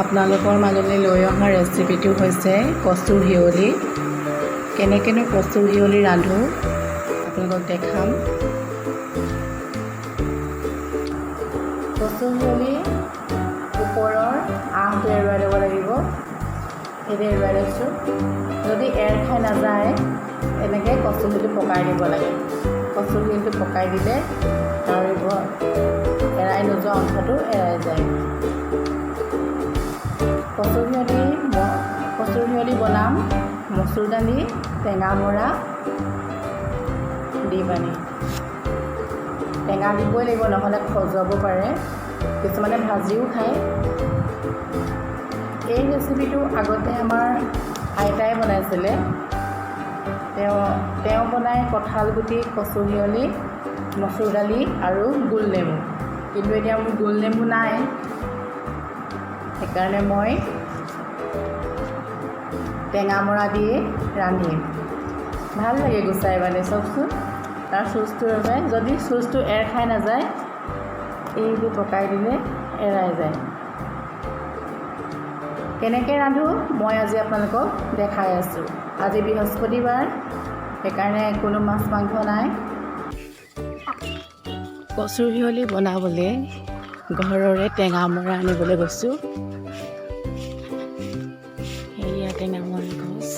আপোনালোকৰ মাজলৈ লৈ অহা ৰেচিপিটো হৈছে কচু হিয়লি। কেনেকৈনো কচু হিয়লি ৰান্ধোঁ আপোনালোকক দেখাম। কচু হিয়লি ওপৰৰ আহটো এৰুৱাই ল'ব লাগিব। সেইটো এৰুৱাই লৈছোঁ। যদি এৰ খাই নাযায় এনেকৈ কচু হিয়লিটো পকাই দিব লাগে। কচু হিয়লিটো পকাই দিলে তাৰ এৰাই নোযোৱা অংশটো এৰাই যায়। কচু হিয়লি বনাম মচুৰ দালি, টেঙামৰা দি পানি। টেঙা দিবই লাগিব, নহ'লে খজুৱাব পাৰে। কিছুমানে ভাজিও খায়। এই ৰেচিপিটো আগতে আমাৰ আইতাই বনাইছিলে। তেওঁ বনাই কঁঠাল গুটি, কচু হিয়লি, মচুৰ দালি আৰু গোল নেমু। কিন্তু এতিয়া মোৰ গোল নেমু নাই, সেইকাৰণে মই টেঙামৰা দিয়ে ৰান্ধিম। ভাল লাগে গুচাই মানে চাওকচোন তাৰ চুচটোৰ বাবে। যদি চুচটো এৰ খাই নাযায় এইটো পকাই দিলে এৰাই যায়। কেনেকৈ ৰান্ধোঁ মই আজি আপোনালোকক দেখাই আছোঁ। আজি বৃহস্পতিবাৰ, সেইকাৰণে কোনো মাছ মাংস নাই। কচু হিয়লি বনাবলৈ ঘৰৰে টেঙামৰা আনিবলৈ গৈছোঁ। সেয়া টেঙামৰা গছ।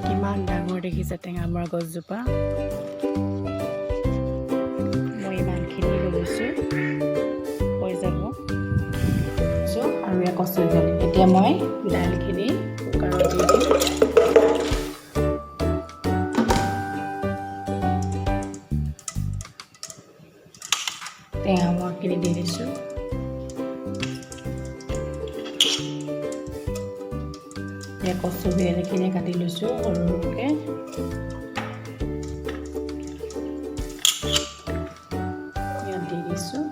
কিমান ডাঙৰ দেখিছে টেঙামৰা গছজোপা। মই ইমানখিনি লৈ লৈছোঁ, হৈ যাব। আৰু এয়া কচু হিয়লি। এতিয়া মই দাইলখিনি কুকাৰত দি দিম। টেঙামৰাখিনি দি দিছোঁ। এতিয়া কচু হিয়লিখিনি কাটি লৈছোঁ সৰু সৰুকৈ। ইয়াত দি দিছোঁ।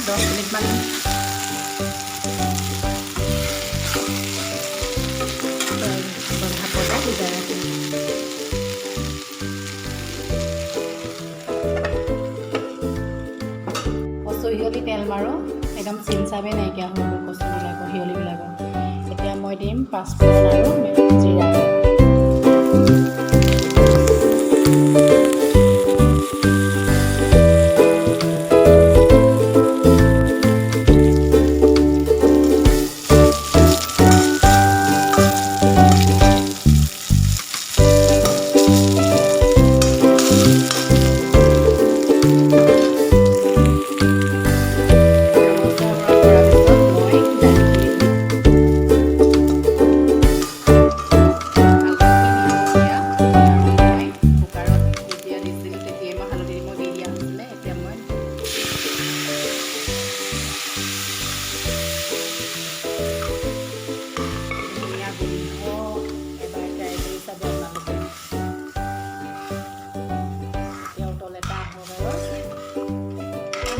10 মিনিটমান ভাপতে সিজাই ৰাখিম। কচুহিয়লি তেল মাৰোঁ, একদম চিন চাবেই নাইকিয়া হৈ গ'ল কচুবিলাকৰ হিয়লিবিলাকৰ। এতিয়া মই দিম পাঁচফোৰণ আৰু জিৰা।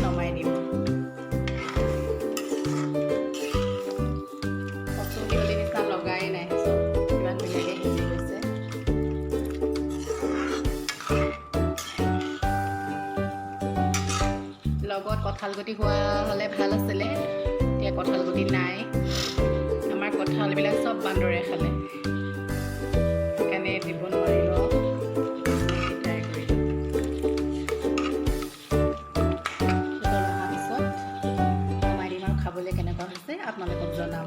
নমাই দিম। কচু হিয়লি নিচিনা লগাই নাই, চব ইমান ধুনীয়াকৈ সিজি গৈছে। লগত কঁঠালগুটি হোৱা হ'লে ভাল আছিলে, এতিয়া কঁঠালগুটি নাই। আমাৰ কঁঠালবিলাক চব বান্দৰে খালে, সেইকাৰণে দিব নোৱাৰিলোঁ। খাবলৈ কেনেকুৱা হৈছে আপোনালোকক জনাম।